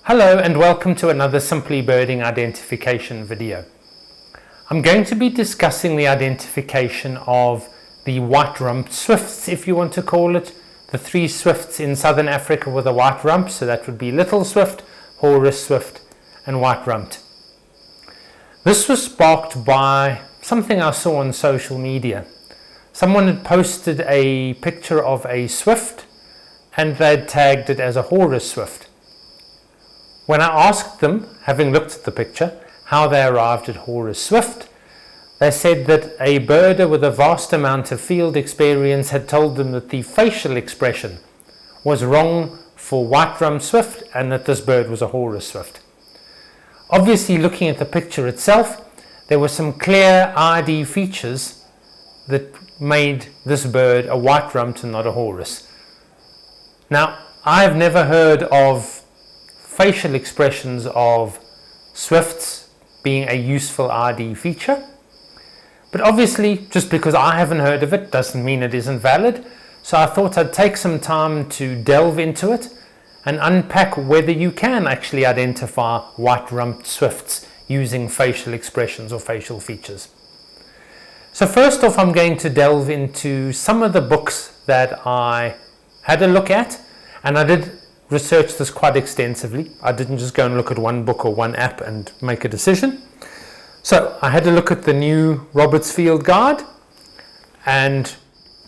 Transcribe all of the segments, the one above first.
Hello and welcome to another Simply Birding identification video. I'm going to be discussing the identification of the white-rumped swifts, if you want to call it, the three swifts in southern Africa with a white rump, so that would be little swift, Horus swift and white-rumped. This was sparked by something I saw on social media. Someone had posted a picture of a swift and they'd tagged it as a Horus swift. When I asked them, having looked at the picture, how they arrived at Horus Swift, they said that a birder with a vast amount of field experience had told them that the facial expression was wrong for white-rumped swift and that this bird was a Horus Swift. Obviously, looking at the picture itself, there were some clear ID features that made this bird a white-rumped and not a Horus. Now, I've never heard of facial expressions of swifts being a useful ID feature, but obviously just because I haven't heard of it doesn't mean it isn't valid. So I thought I'd take some time to delve into it and unpack whether you can actually identify white-rumped swifts using facial expressions or facial features. So first off, I'm going to delve into some of the books that I had a look at, and I did research this quite extensively. I didn't just go and look at one book or one app and make a decision. So I had to look at the new Roberts Field Guide, and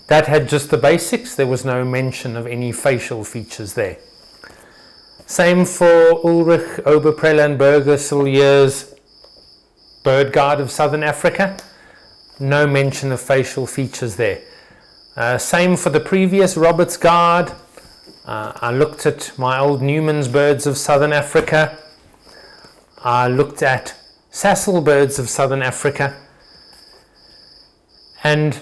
that had just the basics. There was no mention of any facial features there. Same for Ulrich Oberpreller and Berger Silier's Bird Guide of Southern Africa. No mention of facial features there. Same for the previous Roberts Guide. I looked at my old Newman's Birds of Southern Africa. I looked at Sassel Birds of Southern Africa. And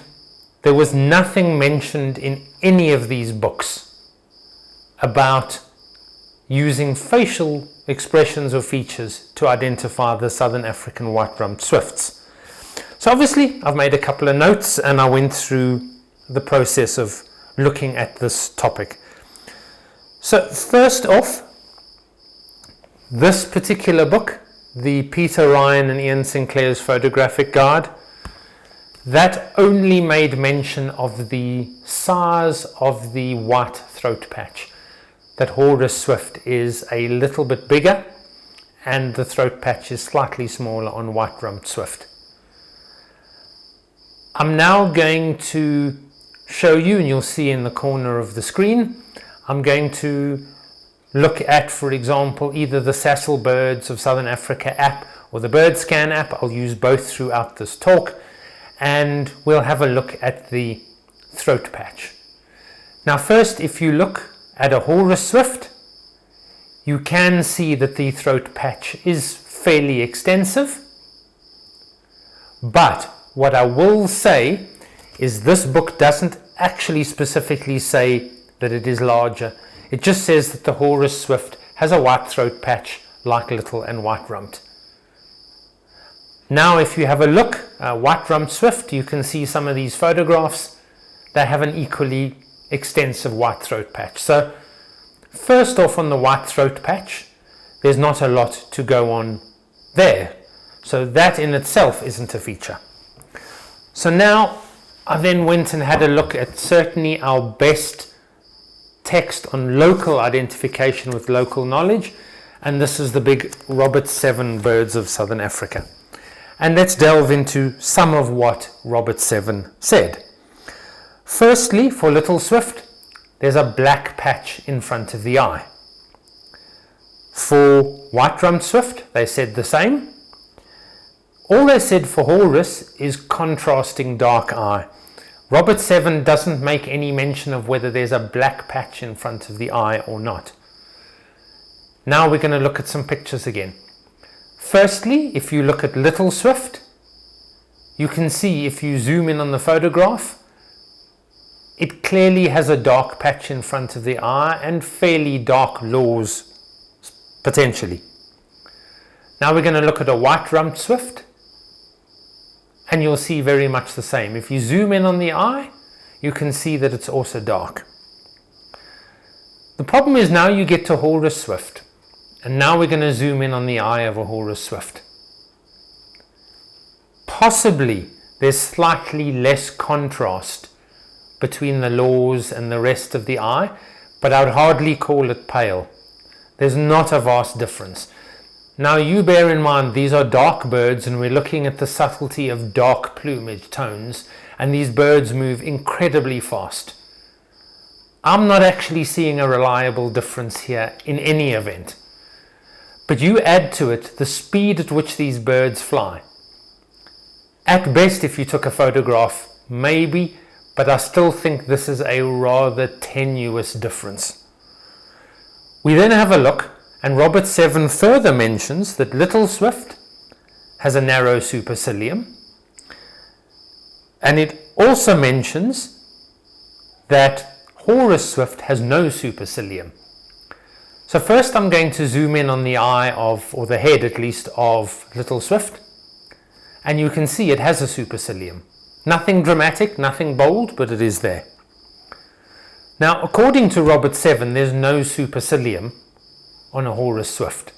there was nothing mentioned in any of these books about using facial expressions or features to identify the Southern African white-rumped swifts. So obviously I've made a couple of notes and I went through the process of looking at this topic. So first off, this particular book, the Peter Ryan and Ian Sinclair's Photographic Guide, that only made mention of the size of the white throat patch. That Horus Swift is a little bit bigger and the throat patch is slightly smaller on white-rumped swift. I'm now going to show you, and you'll see in the corner of the screen, I'm going to look at, for example, either the Sassel Birds of Southern Africa app or the BirdScan app. I'll use both throughout this talk, and we'll have a look at the throat patch. Now first, if you look at a Horus Swift, you can see that the throat patch is fairly extensive, but what I will say is this book doesn't actually specifically say that it is larger. It just says that the Horus Swift has a white throat patch like little and white-rumped. Now if you have a look, white-rumped swift, you can see some of these photographs. They have an equally extensive white throat patch. So first off, on the white throat patch, there's not a lot to go on there. So that in itself isn't a feature. So now I then went and had a look at certainly our best text on local identification with local knowledge, and this is the big Roberts 7 Birds of Southern Africa. And let's delve into some of what Roberts 7 said. Firstly, for little swift, there's a black patch in front of the eye. For white-rumped swift, they said the same. All they said for Horus is contrasting dark eye. Roberts 7 doesn't make any mention of whether there's a black patch in front of the eye or not. Now we're going to look at some pictures again. Firstly, if you look at little swift, you can see if you zoom in on the photograph, it clearly has a dark patch in front of the eye and fairly dark lores potentially. Now we're going to look at a white-rumped swift, and you'll see very much the same. If you zoom in on the eye, you can see that it's also dark. The problem is now you get to Horus Swift. And now we're going to zoom in on the eye of a Horus Swift. Possibly there's slightly less contrast between the laws and the rest of the eye, but I would hardly call it pale. There's not a vast difference. Now you bear in mind these are dark birds and we're looking at the subtlety of dark plumage tones, and these birds move incredibly fast. I'm not actually seeing a reliable difference here in any event. But you add to it the speed at which these birds fly. At best, if you took a photograph, maybe, but I still think this is a rather tenuous difference. We then have a look, and Robert 7 further mentions that little swift has a narrow supercilium, and it also mentions that Horus Swift has no supercilium. So first I'm going to zoom in on the eye of, or the head at least, of little swift, and you can see it has a supercilium. Nothing dramatic, nothing bold, but it is there. Now according to Robert 7, there's no supercilium on a Horus Swift.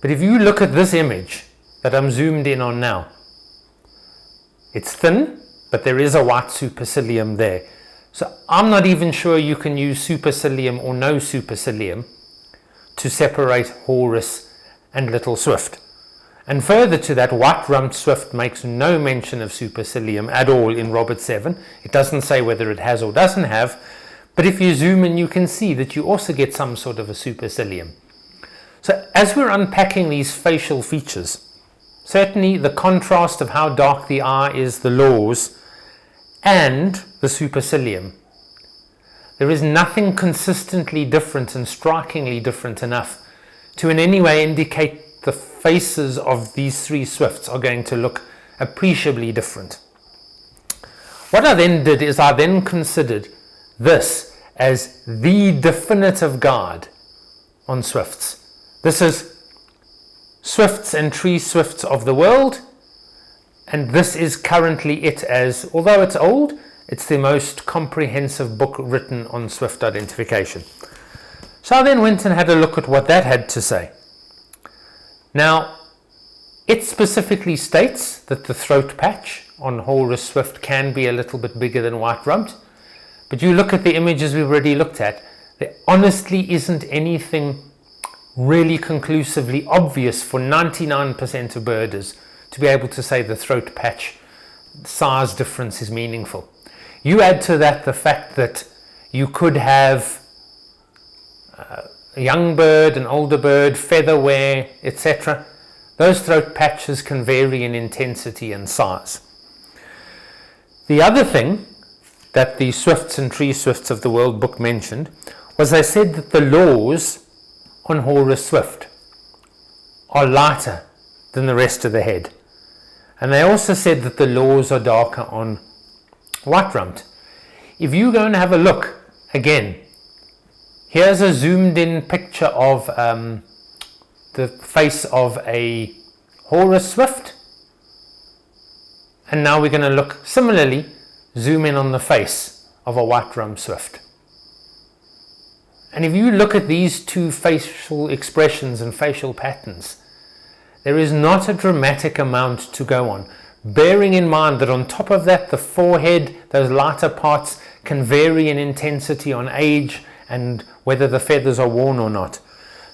But if you look at this image that I'm zoomed in on now, it's thin, but there is a white supercilium there. So I'm not even sure you can use supercilium or no supercilium to separate Horus and little swift. And further to that, white-rumped swift makes no mention of supercilium at all in Robert 7. It doesn't say whether it has or doesn't have, but if you zoom in you can see that you also get some sort of a supercilium. So as we're unpacking these facial features, certainly the contrast of how dark the eye is, the laws, and the supercilium. There is nothing consistently different and strikingly different enough to in any way indicate the faces of these three swifts are going to look appreciably different. What I then did is I then considered this as the definitive guide on swifts. This is swifts and tree swifts of the world, and this is currently it, as although it's old, it's the most comprehensive book written on swift identification. So I then went and had a look at what that had to say. Now it specifically states that the throat patch on Horus Swift can be a little bit bigger than white-rumped, but you look at the images we've already looked at, there honestly isn't anything really conclusively obvious for 99% of birders to be able to say the throat patch size difference is meaningful. You add to that the fact that you could have a young bird, an older bird, feather wear, etc. Those throat patches can vary in intensity and size. The other thing that the Swifts and Tree Swifts of the World book mentioned was they said that the laws on Horus Swift are lighter than the rest of the head. And they also said that the laws are darker on white-rumped. If you go and have a look again, here's a zoomed in picture of the face of a Horus Swift, and now we're going to look similarly, zoom in on the face of a white-rumped Swift. And if you look at these two facial expressions and facial patterns, there is not a dramatic amount to go on, bearing in mind that on top of that the forehead, those lighter parts, can vary in intensity on age and whether the feathers are worn or not.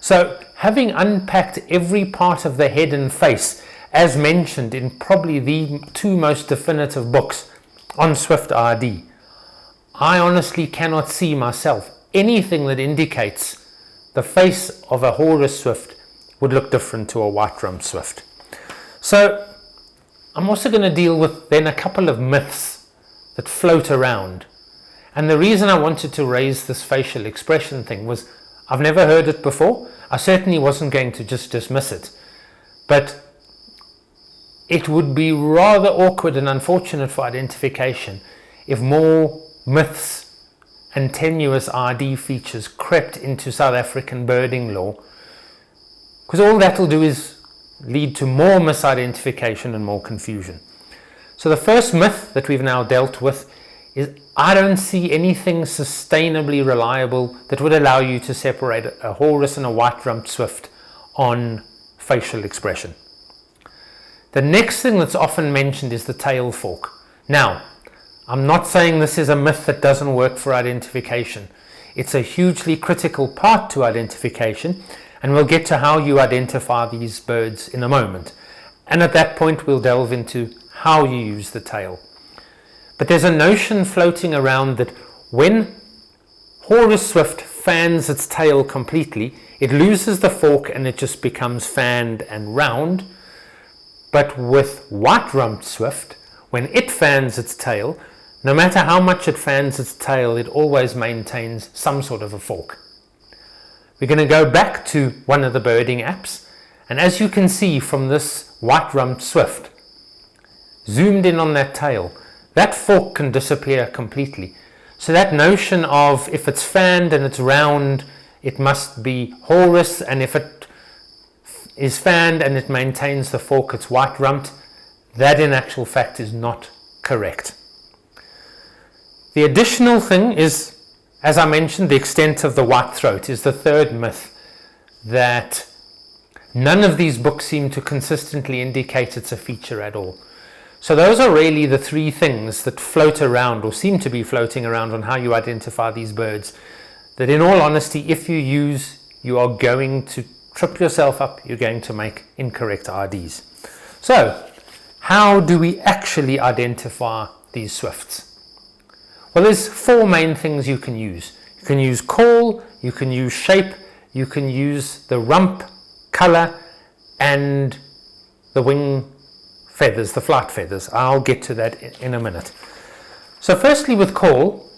So having unpacked every part of the head and face as mentioned in probably the two most definitive books on Swift ID, I honestly cannot see myself anything that indicates the face of a Horus Swift would look different to a white-rumped Swift. So I'm also going to deal with then a couple of myths that float around. And the reason I wanted to raise this facial expression thing was I've never heard it before. I certainly wasn't going to just dismiss it. But it would be rather awkward and unfortunate for identification if more myths and tenuous ID features crept into South African birding law, because all that will do is lead to more misidentification and more confusion. So the first myth that we've now dealt with is I don't see anything sustainably reliable that would allow you to separate a Horus and a white-rumped Swift on facial expression. The next thing that's often mentioned is the tail fork. Now, I'm not saying this is a myth that doesn't work for identification. It's a hugely critical part to identification, and we'll get to how you identify these birds in a moment. And at that point, we'll delve into how you use the tail. But there's a notion floating around that when Horus Swift fans its tail completely, it loses the fork and it just becomes fanned and round. But with white-rumped Swift, when it fans its tail, no matter how much it fans its tail, it always maintains some sort of a fork. We're going to go back to one of the birding apps, and as you can see from this white-rumped Swift, zoomed in on that tail, that fork can disappear completely. So that notion of if it's fanned and it's round, it must be Horus, and if it is fanned and it maintains the fork, it's white-rumped, that in actual fact is not correct. The additional thing is, as I mentioned, the extent of the white throat is the third myth that none of these books seem to consistently indicate it's a feature at all. So those are really the three things that float around or seem to be floating around on how you identify these birds, that in all honesty, if you are going to trip yourself up, you're going to make incorrect IDs. So how do we actually identify these swifts? Well, there's four main things you can use. You can use call, you can use shape, you can use the rump color, and the wing feathers, the flight feathers. I'll get to that in a minute. So firstly, with call,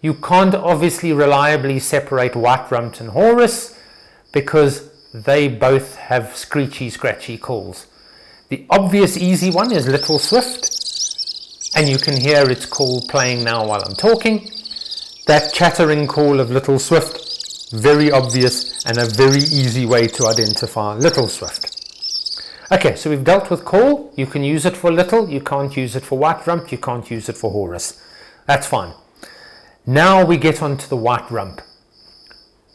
you can't obviously reliably separate white-rumped and Horus because they both have screechy, scratchy calls. The obvious easy one is Little Swift, and you can hear its call playing now while I'm talking. That chattering call of Little Swift, very obvious and a very easy way to identify Little Swift. Okay, so we've dealt with call. You can use it for little, you can't use it for white-rump, you can't use it for Horus. That's fine. Now we get on to the white-rump.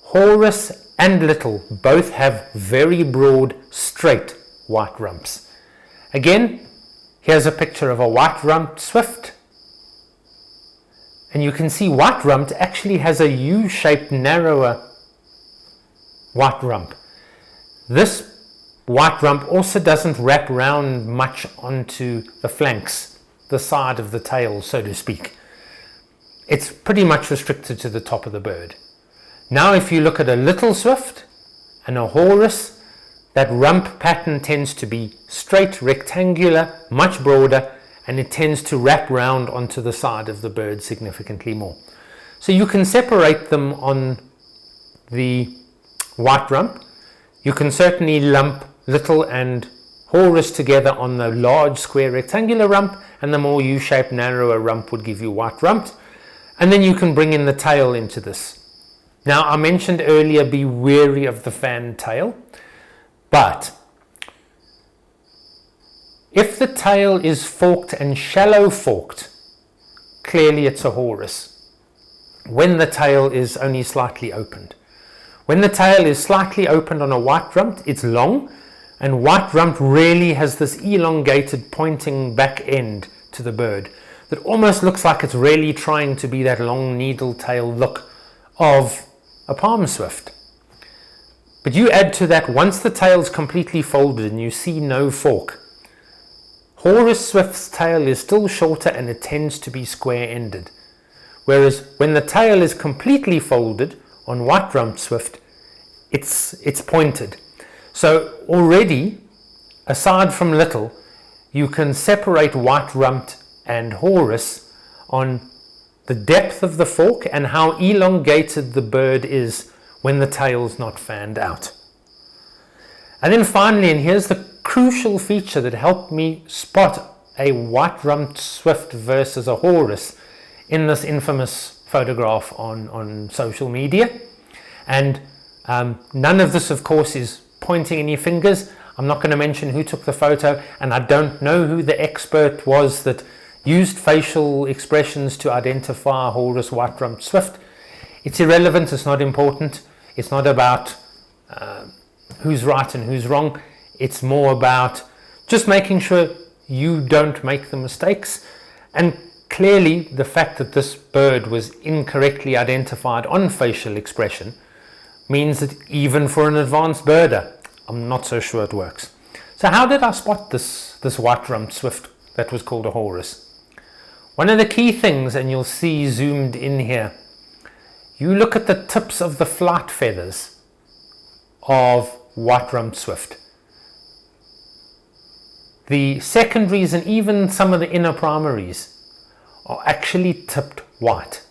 Horus and little both have very broad, straight white rumps. Again, here's a picture of a white-rumped Swift. And you can see white-rumped actually has a U-shaped, narrower white rump. This white rump also doesn't wrap round much onto the flanks, the side of the tail, so to speak. It's pretty much restricted to the top of the bird. Now if you look at a Little Swift and a Horus, that rump pattern tends to be straight, rectangular, much broader, and it tends to wrap round onto the side of the bird significantly more. So you can separate them on the white rump. You can certainly lump Little and Horus together on the large square rectangular rump, and the more U-shaped narrower rump would give you white rumped. And then you can bring in the tail into this. Now I mentioned earlier, be wary of the fan tail, but if the tail is forked and shallow forked, clearly it's a Horus. When the tail is only slightly opened. When the tail is slightly opened on a white rump, it's long, and white rump really has this elongated pointing back end to the bird that almost looks like it's really trying to be that long needle tail look of a palm swift. But you add to that, once the tail's completely folded and you see no fork, Horus Swift's tail is still shorter and it tends to be square-ended. Whereas when the tail is completely folded on white-rumped Swift, it's pointed. So already, aside from little, you can separate white-rumped and Horus on the depth of the fork and how elongated the bird is when the tail's not fanned out. And then finally, and here's the crucial feature that helped me spot a white-rumped Swift versus a Horus in this infamous photograph on social media. And none of this, of course, is pointing any fingers. I'm not going to mention who took the photo, and I don't know who the expert was that used facial expressions to identify a Horus white-rumped swift. It's irrelevant, it's not important. It's not about who's right and who's wrong. It's more about just making sure you don't make the mistakes. And clearly the fact that this bird was incorrectly identified on facial expression means that even for an advanced birder, I'm not so sure it works. So how did I spot this white-rumped swift that was called a Horus? One of the key things, and you'll see zoomed in here, you look at the tips of the flight feathers of white-rumped swift. The secondaries and even some of the inner primaries are actually tipped white.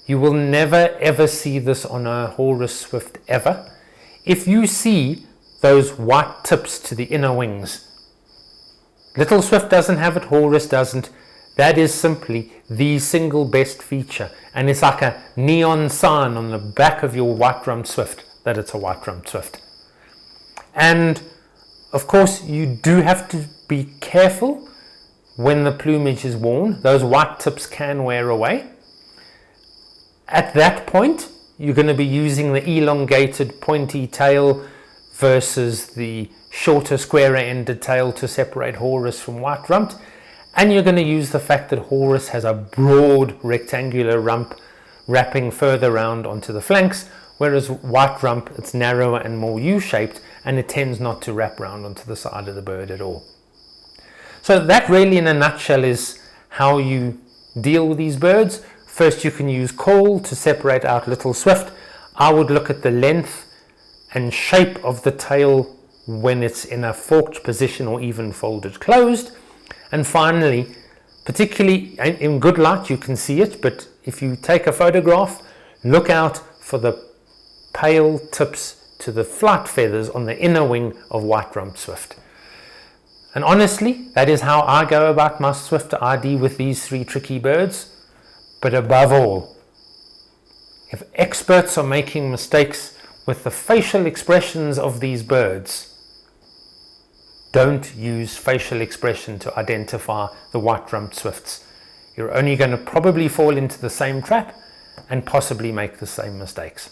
You will never ever see this on a Horus swift ever. If you see those white tips to the inner wings, little swift doesn't have it, Horus doesn't. That is simply the single best feature, and it's like a neon sign on the back of your white-rumped swift that it's a white-rumped swift. And of course you do have to be careful when the plumage is worn. Those white tips can wear away. At that point you're going to be using the elongated pointy tail versus the shorter squarer ended tail to separate Horus from white-rumped. And you're going to use the fact that Horus has a broad rectangular rump wrapping further round onto the flanks, whereas white-rump, it's narrower and more U-shaped, and it tends not to wrap round onto the side of the bird at all. So that really in a nutshell is how you deal with these birds. First you can use call to separate out little swift. I would look at the length and shape of the tail when it's in a forked position or even folded closed. And finally, particularly in good light you can see it, but if you take a photograph, look out for the pale tips to the flight feathers on the inner wing of white-rumped swift. And honestly, that is how I go about my swift ID with these three tricky birds. But above all, if experts are making mistakes with the facial expressions of these birds, don't use facial expression to identify the white-rumped swifts. You're only going to probably fall into the same trap and possibly make the same mistakes.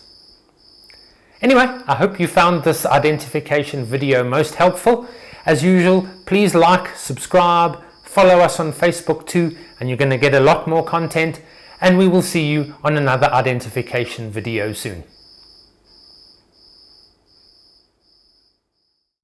Anyway, I hope you found this identification video most helpful. As usual, please like, subscribe, follow us on Facebook too, and you're going to get a lot more content, and we will see you on another identification video soon.